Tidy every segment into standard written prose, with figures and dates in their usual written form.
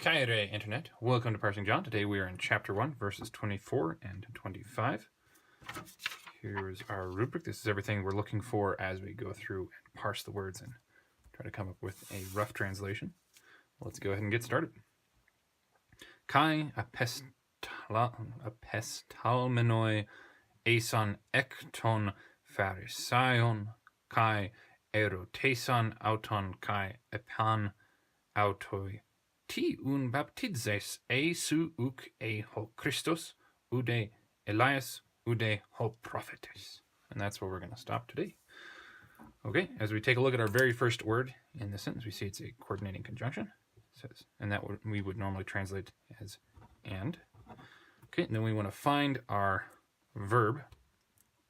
Koine Internet, welcome to Parsing John. Today we are in Chapter 1, verses 24 and 25. Here's our rubric. This is everything we're looking for as we go through and parse the words and try to come up with a rough translation. Let's go ahead and get started. Kai apestalmenoi eson ekton pharisaion kai erotesan auton kai epan autoi ti un baptizes su uk ho Christos ude Elias ude ho prophetes. And that's where we're going to stop today. Okay, as we take a look at our very first word in the sentence, we see it's a coordinating conjunction. It says, and that we would normally translate as and. Okay, and then we want to find our verb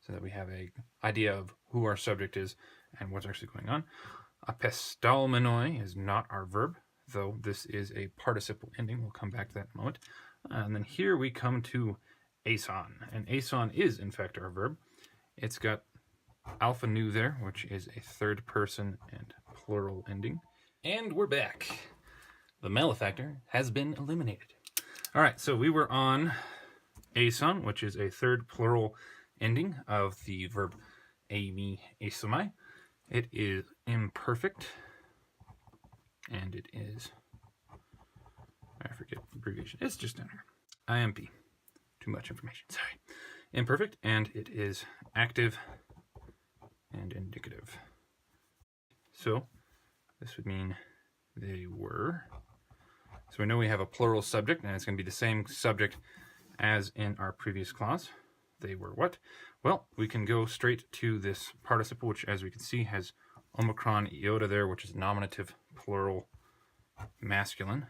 so that we have an idea of who our subject is and what's actually going on. Apestalmenoi is not our verb, though this is a participle ending. We'll come back to that in a moment. And then here we come to ason. And ason is, in fact, our verb. It's got alpha nu there, which is a third person and plural ending. And we're back. The malefactor has been eliminated. All right, so we were on ason, which is a third plural ending of the verb eimi, esomai. It is imperfect. And it is, I forget the abbreviation, it's just down here, IMP, too much information, sorry. Imperfect, and it is active and indicative. So, this would mean they were. So we know we have a plural subject, and it's going to be the same subject as in our previous clause. They were what? Well, we can go straight to this participle, which as we can see has omicron iota there, which is nominative plural masculine.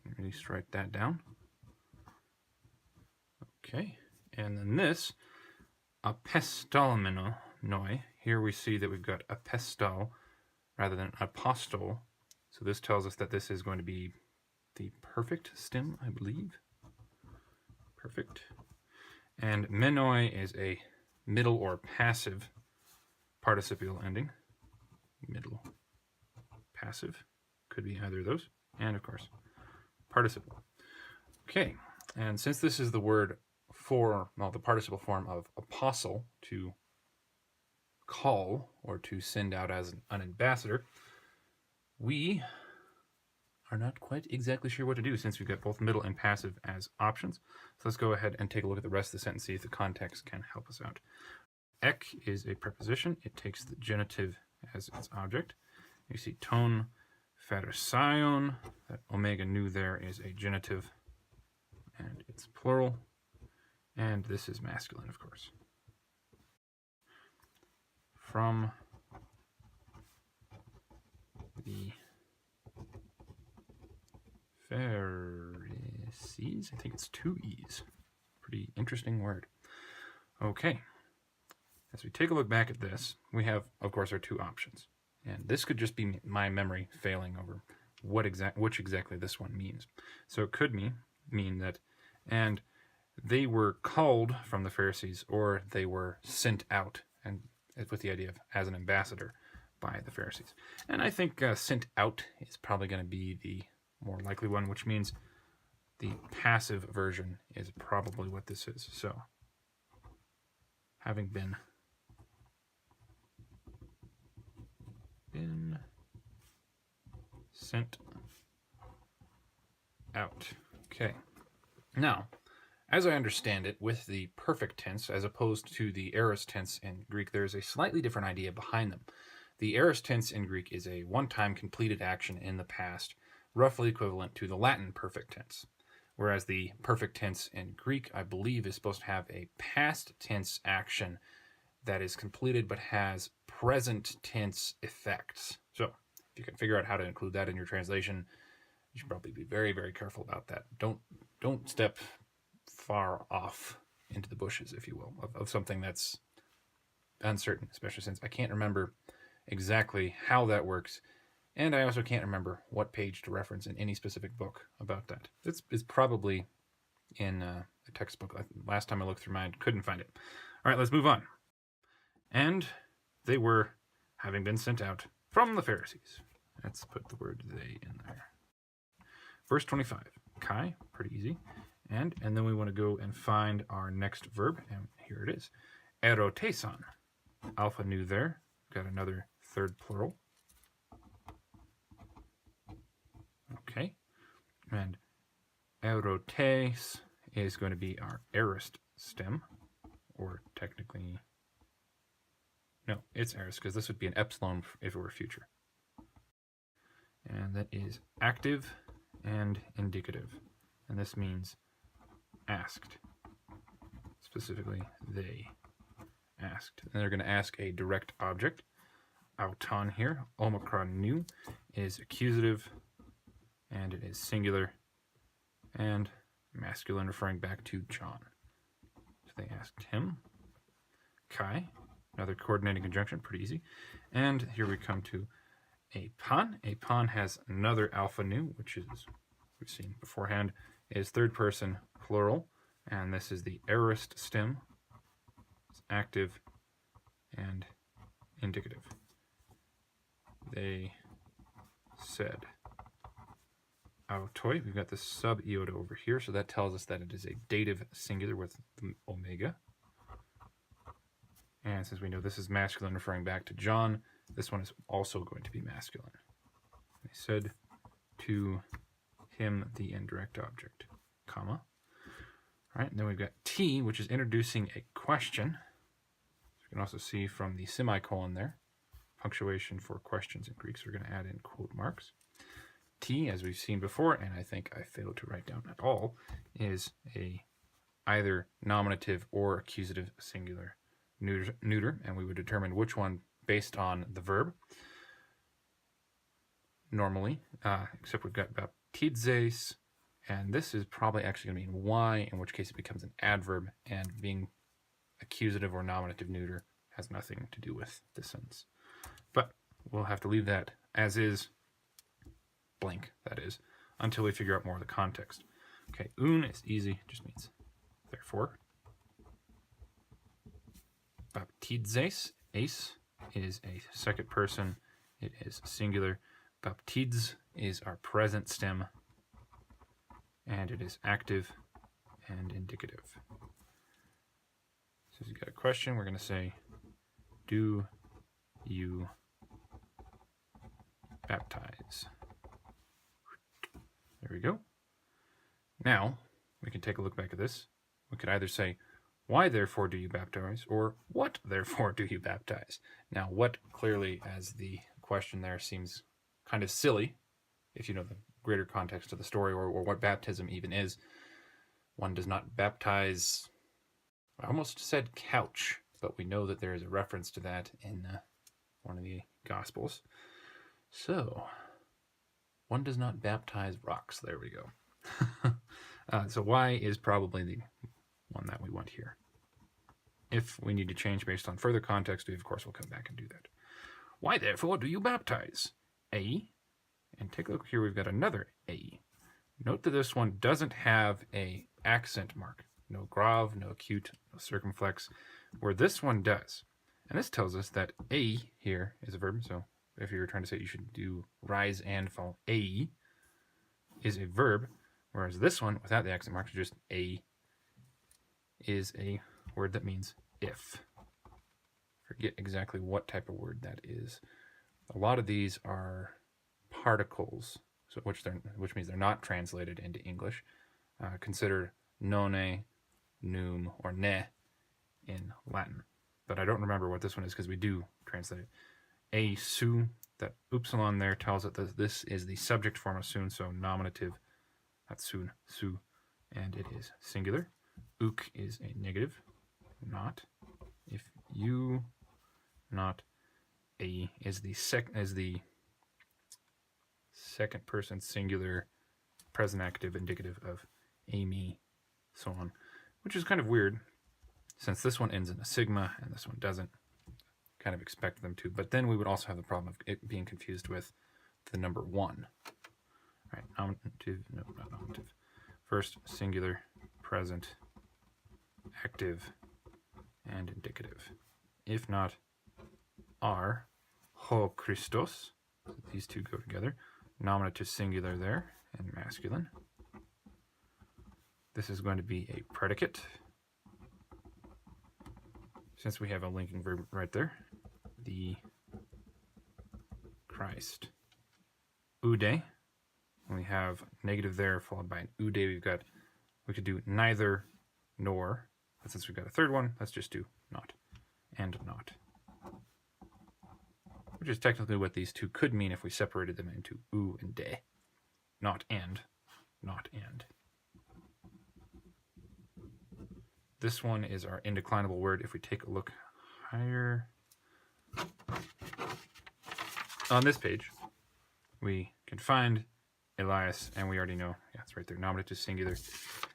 Let me just write that down. Okay, and then this apestalmenoi. Here we see that we've got apestal rather than apostle. So this tells us that this is going to be the perfect stem, I believe. Perfect. And menoi is a middle or passive participial ending. Middle, passive, could be either of those, and of course, participle. Okay, and since this is the word for, well, the participle form of apostle, to call or to send out as an ambassador, we are not quite exactly sure what to do since we've got both middle and passive as options. So let's go ahead and take a look at the rest of the sentence, see if the context can help us out. Ek is a preposition. It takes the genitive as its object. You see ton pharisaion, that omega nu there is a genitive and it's plural, and this is masculine, of course. From the Pharisees, I think it's two E's. Pretty interesting word. Okay. As we take a look back at this, we have, of course, our two options. And this could just be my memory failing over which exactly this one means. So it could mean that, and they were called from the Pharisees, or they were sent out, and with the idea of as an ambassador by the Pharisees. And I think sent out is probably going to be the more likely one, which means the passive version is probably what this is. So, having been sent out. Okay. Now, as I understand it, with the perfect tense as opposed to the aorist tense in Greek, there's a slightly different idea behind them. The aorist tense in Greek is a one-time completed action in the past, roughly equivalent to the Latin perfect tense. Whereas the perfect tense in Greek, I believe, is supposed to have a past tense action that is completed but has present tense effects. So if you can figure out how to include that in your translation, you should probably be very, very careful about that. Don't step far off into the bushes, if you will, of something that's uncertain, especially since I can't remember exactly how that works, and I also can't remember what page to reference in any specific book about that. It's probably in a textbook. Last time I looked through mine, couldn't find it. All right, let's move on. And they were having been sent out from the Pharisees. Let's put the word they in there. verse 25. Kai, pretty easy. And then we want to go and find our next verb, and here it is. Erotesan. Alpha nu there. Got another third plural. Okay. And erotes is going to be our aorist stem, or technically, no, it's aorist, because this would be an epsilon if it were future. And that is active and indicative. And this means asked. Specifically, they asked. And they're going to ask a direct object. Auton here, omicron nu, is accusative, and it is singular, and masculine, referring back to John. So they asked him. Kai, another coordinating conjunction, pretty easy. And here we come to apan. Apan has another alpha nu, which is, we've seen beforehand, is third person plural, and this is the aorist stem. It's active and indicative. They said. Autoi, we've got the sub iota over here, so that tells us that it is a dative singular with omega. And since we know this is masculine referring back to John, this one is also going to be masculine. They said to him the indirect object, comma. All right, and then we've got T, which is introducing a question. So you can also see from the semicolon there, punctuation for questions in Greek, so we're going to add in quote marks. T, as we've seen before, and I think I failed to write down at all, is a either nominative or accusative singular neuter, and we would determine which one based on the verb. Normally, except we've got baptizes, and this is probably actually going to mean why, in which case it becomes an adverb, and being accusative or nominative neuter has nothing to do with this sentence. But we'll have to leave that as is, blank, that is, until we figure out more of the context. Okay, un is easy, just means therefore. Baptizes, ace, is a second person, it is singular. Baptiz is our present stem, and it is active and indicative. So if you've got a question, we're going to say, do you baptize? There we go. Now, we can take a look back at this. We could either say, why therefore do you baptize, or what therefore do you baptize? Now, what clearly, as the question there, seems kind of silly, if you know the greater context of the story, or what baptism even is. One does not baptize, I almost said couch, but we know that there is a reference to that in one of the Gospels. So, one does not baptize rocks. There we go. So why is probably the one that we want here. If we need to change based on further context, we of course will come back and do that. Why therefore do you baptize? A. And take a look here, we've got another A. Note that this one doesn't have a accent mark. No grave, no acute, no circumflex, where this one does. And this tells us that A here is a verb, so if you were trying to say you should do rise and fall, A is a verb, whereas this one, without the accent mark, just A, is a word that means if. Forget exactly what type of word that is. A lot of these are particles, so which means they're not translated into English. Consider none, num, or ne in Latin. But I don't remember what this one is because we do translate it. A su, that upsilon there tells it that this is the subject form of soon, so nominative, that's soon, su, and it is singular. Uk is a negative, not. If you, not. A is the second person singular present active indicative of Amy, so on, which is kind of weird since this one ends in a sigma and this one doesn't. Kind of expect them to, but then we would also have the problem of it being confused with the number 1. All right, nominative, no, not nominative. First, singular, present, active, and indicative. If not, are ho Christos. These two go together. Nominative singular there, and masculine. This is going to be a predicate, since we have a linking verb right there. The Christ. Ude. We have negative there followed by an ude. We could do neither nor, but since we've got a third one, let's just do not and not, which is technically what these two could mean if we separated them into u and de. Not and, not and. This one is our indeclinable word. If we take a look higher on this page, we can find Elias, and we already know, yeah, it's right there, nominative singular,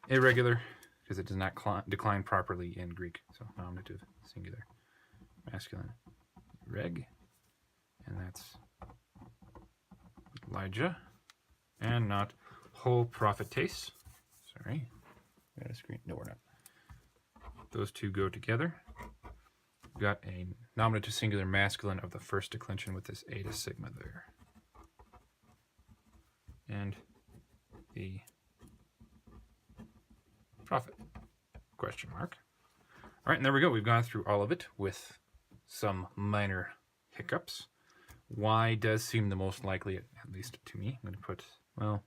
irregular, because it does not decline properly in Greek. So nominative singular, masculine, reg, and that's Elijah, and not whole prophetess. Sorry, got a screen. No, we're not. Those two go together. We've got a nominative singular masculine of the first declension with this eta sigma there. And the prophet, question mark. All right, and there we go. We've gone through all of it with some minor hiccups. Y does seem the most likely, at least to me. I'm going to put, well,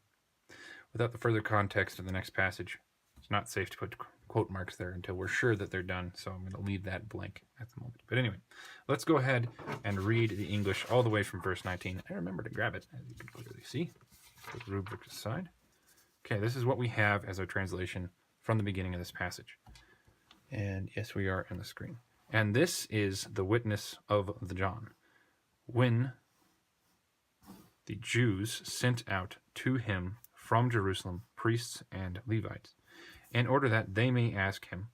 without the further context of the next passage, it's not safe to put quote marks there until we're sure that they're done, so I'm going to leave that blank at the moment. But anyway, let's go ahead and read the English all the way from verse 19. I remember to grab it, as you can clearly see. Put the rubric aside. Okay, this is what we have as our translation from the beginning of this passage. And yes, we are on the screen. And this is the witness of the John. When the Jews sent out to him from Jerusalem priests and Levites, in order that they may ask him,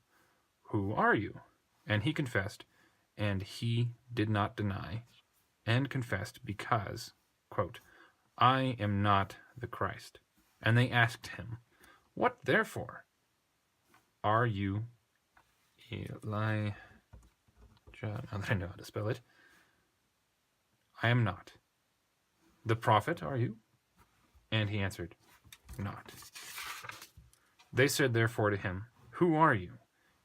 "Who are you?" And he confessed, and he did not deny, and confessed because, quote, "I am not the Christ." And they asked him, "What therefore? Are you Elijah?" Now that I know how to spell it. "I am not. The prophet, are you?" And he answered, "Not." They said therefore to him, "Who are you?"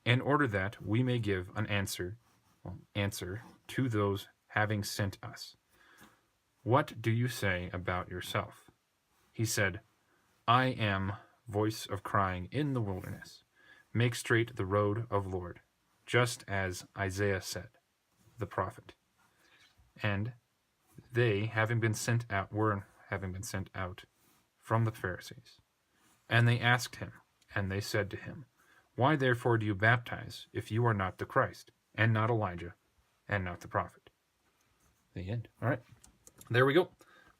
In order that we may give an answer to those having sent us. "What do you say about yourself?" He said, "I am voice of crying in the wilderness. Make straight the road of Lord, just as Isaiah said, the prophet." And they, having been sent out from the Pharisees. And they asked him, and they said to him, "Why therefore do you baptize, if you are not the Christ, and not Elijah, and not the prophet?" The end. All right. There we go.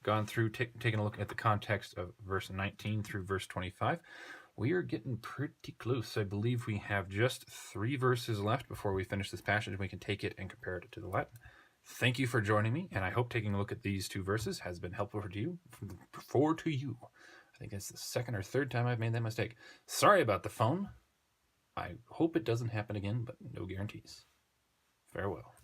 Gone through, taking a look at the context of verse 19 through verse 25. We are getting pretty close. I believe we have just 3 verses left before we finish this passage, and we can take it and compare it to the Latin. Thank you for joining me, and I hope taking a look at these 2 verses has been helpful to you. I think it's the second or third time I've made that mistake. Sorry about the phone. I hope it doesn't happen again, but no guarantees. Farewell.